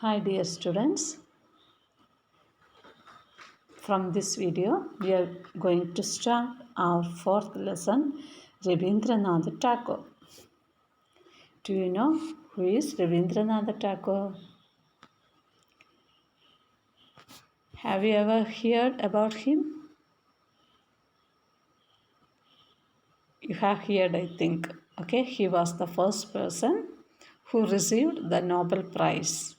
Hi dear students, from this video we are going to start our fourth lesson, Rabindranath Tagore. Do you know who is Rabindranath Tagore? Have you ever heard about him? You have heard, I think. Okay, he was the first person who received the Nobel Prize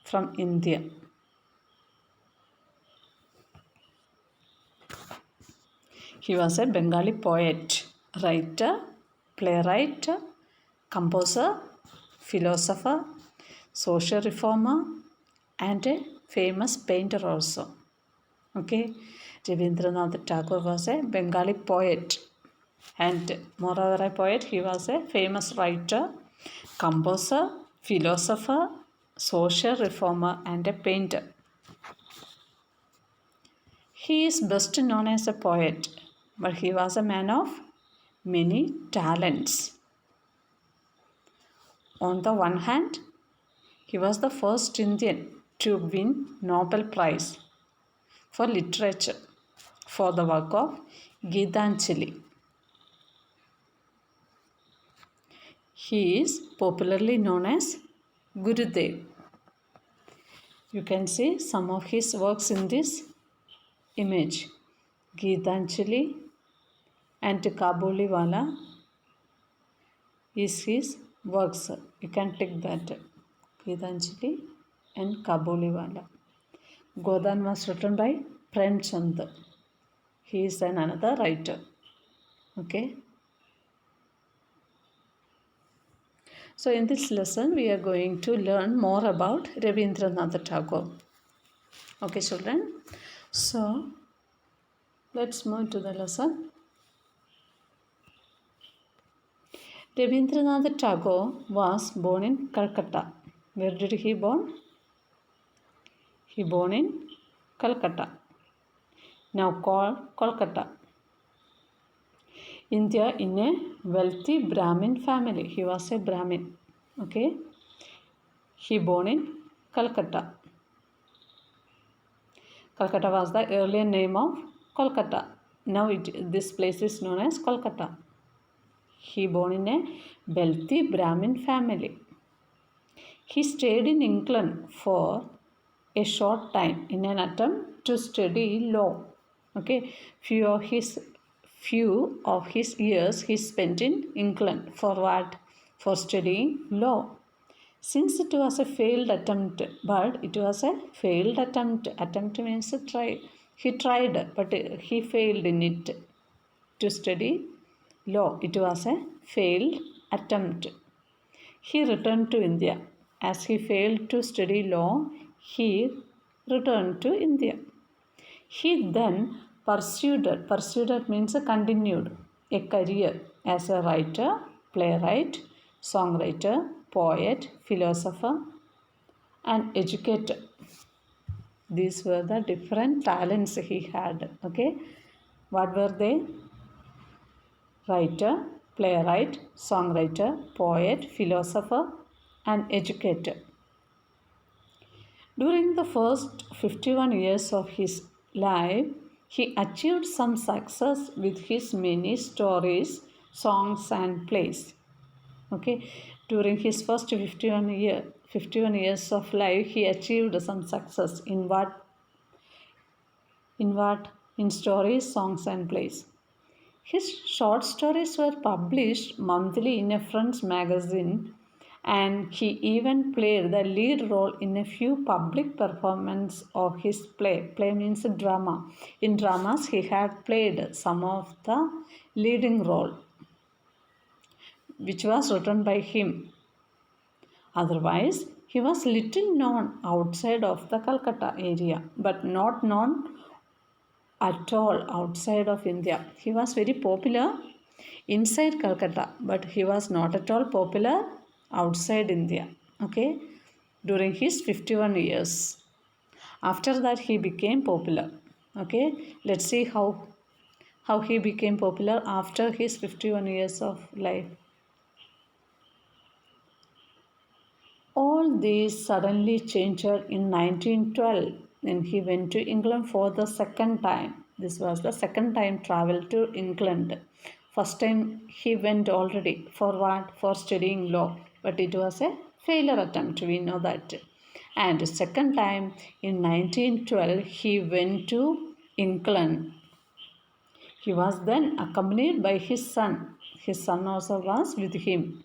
from India. He was a Bengali poet, writer, playwright, composer, philosopher, social reformer, and a famous painter also. Okay, Rabindranath Tagore was a Bengali poet, and moreover a poet, he was a famous writer, composer, philosopher, social reformer, and a painter. He is best known as a poet, but he was a man of many talents. On the one hand, he was the first Indian to win Nobel Prize for literature for the work of Geetanjali. He is popularly known as Gurudev. You can see some of his works in this image. Geetanjali and Kabuliwala is his works. You can take that. Geetanjali and Kabuliwala. Godan was written by Premchand. He is another writer. Okay. So in this lesson, we are going to learn more about Rabindranath Tagore. Okay, children. So let's move to the lesson. Rabindranath Tagore was born in Calcutta. Where did he born? He born in Calcutta, now called Kolkata, India, in a wealthy Brahmin family. He was a Brahmin. Okay. He born in Calcutta. Calcutta was the earlier name of Kolkata. Now this place is known as Kolkata. He born in a wealthy Brahmin family. He stayed in England for a short time in an attempt to study law. Okay, few of his years he spent in England for what? For studying law. Since it was a failed attempt, but it was a failed attempt. Attempt means a try. He tried, but he failed in it to study law. It was a failed attempt. He returned to India. As he failed to study law, he returned to India. He then pursued means continued a career as a writer, playwright, songwriter, poet, philosopher, and educator. These were the different talents he had. Okay, what were they? Writer, playwright, songwriter, poet, philosopher, and educator. During the first 51 years of his life, he achieved some success with his many stories, songs, and plays. Okay, during his first 51 years of life, he achieved some success in what? In stories, songs, and plays. His short stories were published monthly in a French magazine, and he even played the lead role in a few public performances of his play. Play means drama. In dramas, he had played some of the leading role, which was written by him. Otherwise, he was little known outside of the Calcutta area, but not known at all outside of India. He was very popular inside Calcutta, but he was not at all popular outside India. Okay, during his 51 years. After that, he became popular. Okay, let's see how he became popular after his 51 years of life. All these suddenly changed in 1912 when he went to England for the second time. This was the second time travel to England. First time he went already for what? For studying law, but it was a failure attempt. We know that. And second time in 1912 he went to England. He was then accompanied by his son. His son also was with him.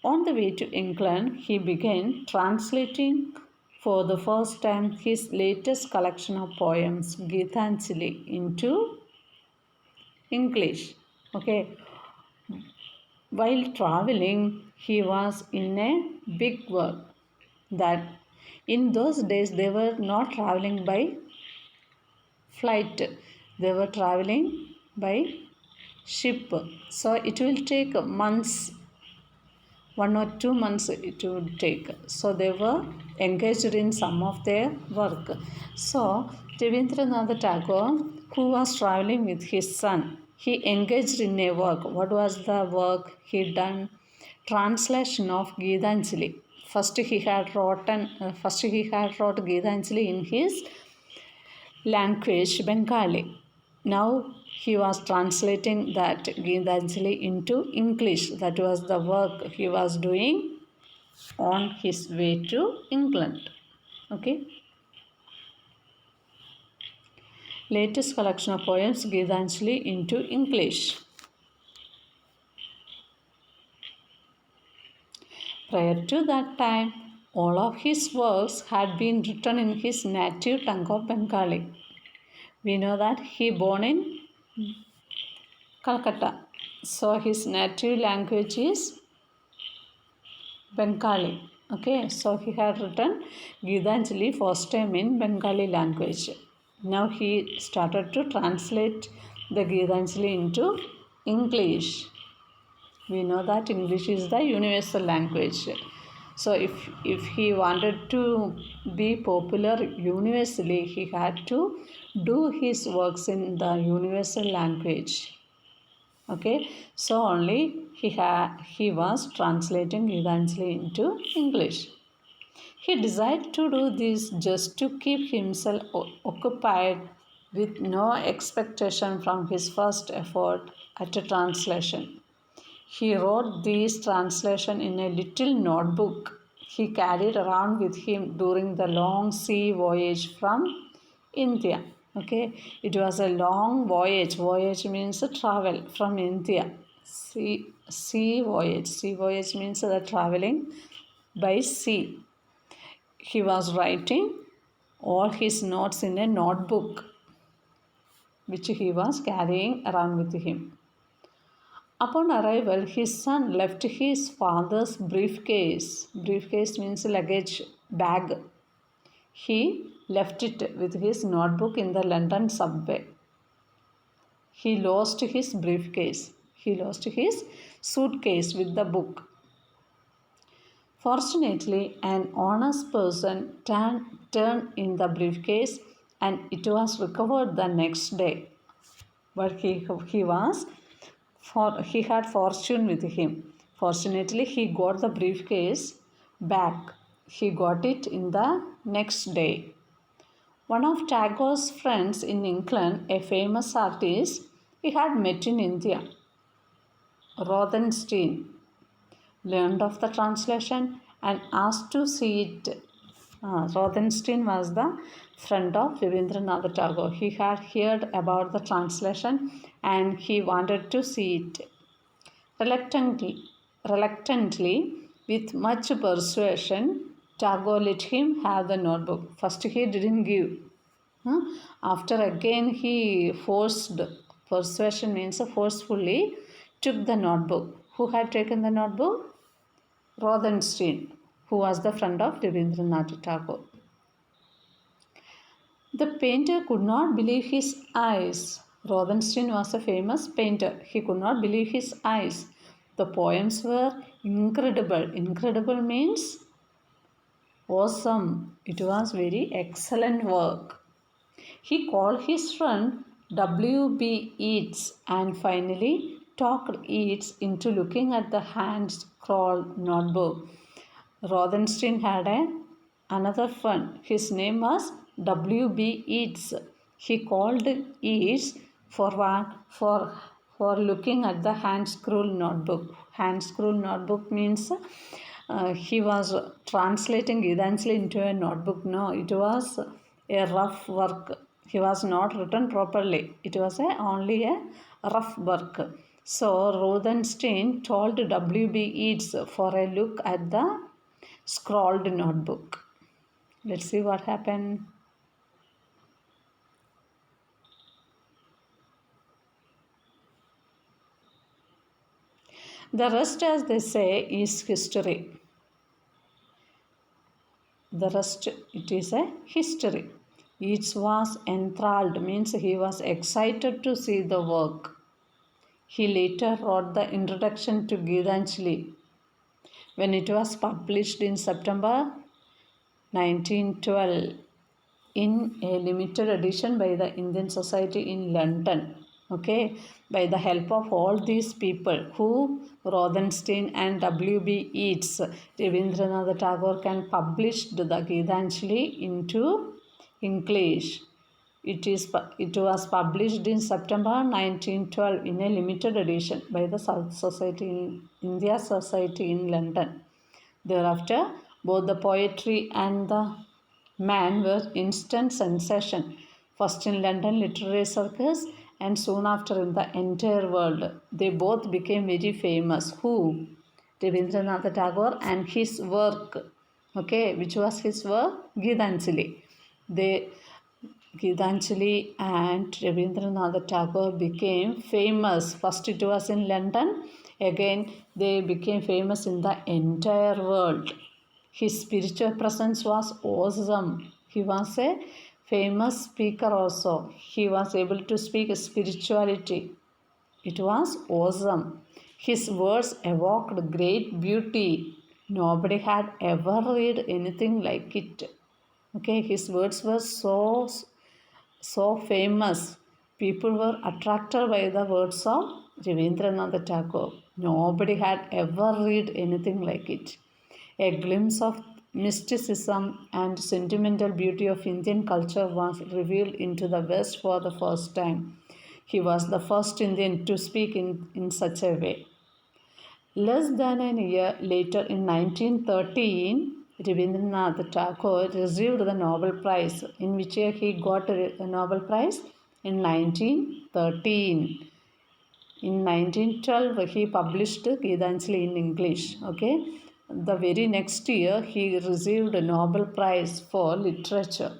On the way to England, he began translating for the first time his latest collection of poems, Geetanjali, into English. Okay. While traveling, he was in a big work that in those days they were not traveling by flight, they were traveling by ship. So it will take months, 1 or 2 months it would take. So they were engaged in some of their work. So Rabindranath Tagore, who was traveling with his son, he engaged in a work. What was the work he done? Translation of Geetanjali. First he had wrote Geetanjali in his language Bengali. Now he was translating that Geetanjali into English. That was the work he was doing on his way to England. Okay. Latest collection of poems Geetanjali into English. Prior to that time, all of his works had been written in his native tongue of Bengali. We know that he born in Calcutta. So his native language is Bengali. Okay, so he had written Geetanjali first time in Bengali language. Now he started to translate the Geetanjali into English. We know that English is the universal language. So if he wanted to be popular universally, he had to do his works in the universal language. Okay, so only he was translating Geetanjali into English. He decided to do this just to keep himself occupied with no expectation from his first effort at a translation. He wrote these translation in a little notebook he carried around with him during the long sea voyage from India. Okay, it was a long voyage. Voyage means travel from India. Sea voyage. Sea voyage means the traveling by sea. He was writing all his notes in a notebook which he was carrying around with him. Upon arrival, his son left his father's briefcase. Briefcase means luggage bag. He left it with his notebook in the London subway. He lost his briefcase. He lost his suitcase with the book. Fortunately, an honest person turned in the briefcase and it was recovered the next day. But he had fortune with him. Fortunately, he got the briefcase back. He got it in the next day. One of Tagore's friends in England, a famous artist he had met in India, Rothenstein, learned of the translation and asked to see it. Rothenstein was the friend of Rabindranath Tagore. He had heard about the translation and he wanted to see it. Reluctantly, with much persuasion, Tagore let him have the notebook. First he didn't give. After again he persuasion means forcefully took the notebook. Who had taken the notebook? Rothenstein, who was the friend of Rabindranath Tagore. The painter could not believe his eyes. Rothenstein was a famous painter. He could not believe his eyes. The poems were incredible. Incredible means awesome. It was very excellent work. He called his friend W.B. Yeats and finally talked Yeats into looking at the hand-scrawled notebook. Rothenstein had another friend. His name was W.B. Yeats. He called Yeats for what? For looking at the hand scroll notebook. Hand scroll notebook means he was translating Gitanjali into a notebook. No, it was a rough work. He was not written properly. It was only a rough work. So Rothenstein told W.B. Yeats for a look at the scrawled notebook. Let's see what happened. The rest, as they say, is history. The rest, it is a history. Yeats was enthralled, means he was excited to see the work. He later wrote the introduction to Gitanjali. When it was published in September 1912 in a limited edition by the Indian Society in London. Okay, by the help of all these people who Rothenstein and W.B. Yeats, Rabindranath Tagore can published the Gitanjali into English. It was published in September 1912 in a limited edition by the South Society in India Society in London. Thereafter, both the poetry and the man were instant sensation, first in London literary circles and soon after in the entire world. They both became very famous. Who? Rabindranath Tagore and his work. Okay, which was his work? Gitanjali. Gitanjali and Rabindranath Tagore became famous. First it was in London. Again, they became famous in the entire world. His spiritual presence was awesome. He was a famous speaker also. He was able to speak spirituality. It was awesome. His words evoked great beauty. Nobody had ever read anything like it. Okay, his words were so famous. People were attracted by the words of Rabindranath Tagore. Nobody had ever read anything like it. A glimpse of mysticism and sentimental beauty of Indian culture was revealed into the West for the first time. He was the first Indian to speak in such a way. Less than a year later, in 1913, Rabindranath Tagore received the Nobel Prize. In which year he got a Nobel Prize? In 1913. In 1912, he published Gitanjali in English. Okay. The very next year, he received a Nobel Prize for Literature.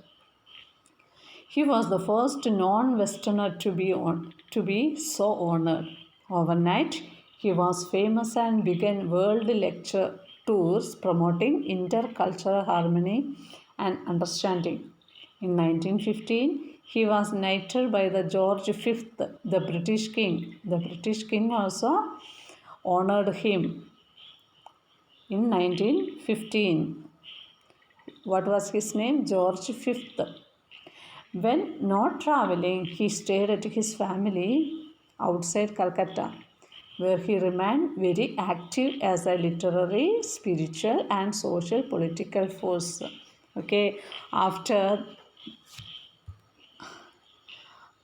He was the first non-Westerner to be so honored. Overnight, he was famous and began world lecture tours promoting intercultural harmony and understanding. In 1915, he was knighted by the George V, the British king. The British king also honored him in 1915. What was his name? George V. When not traveling, he stayed at his family outside Calcutta, where he remained very active as a literary, spiritual, and social political force. Okay, after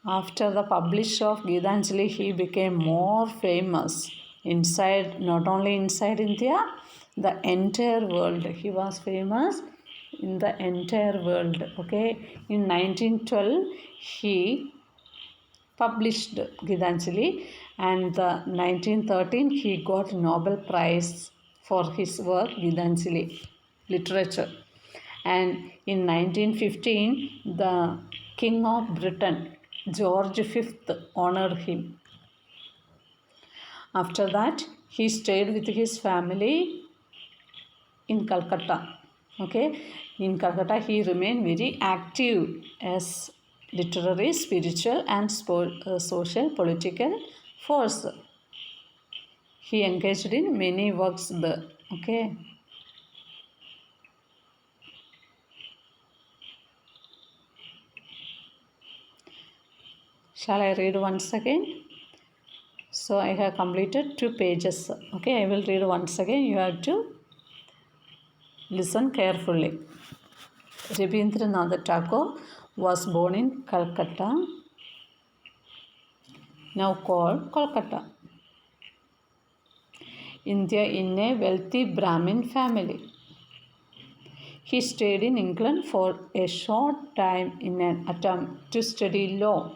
the publish of Gitanjali, he became more famous inside, not only inside India, the entire world. He was famous in the entire world. Okay, in 1912, he published Gitanjali, and the 1913 he got Nobel Prize for his work Gitanjali literature, and in 1915 the King of Britain George V honored him. After that, he stayed with his family in Calcutta. Okay, in Calcutta, he remained very active as literary, spiritual, and social political force. He engaged in many works there. Okay. Shall I read once again? So I have completed 2 pages. Okay, I will read once again. You have to Listen carefully. Rabindranath Tagore was born in Calcutta, now called Kolkata, India, in a wealthy Brahmin family. He stayed in England for a short time in an attempt to study law.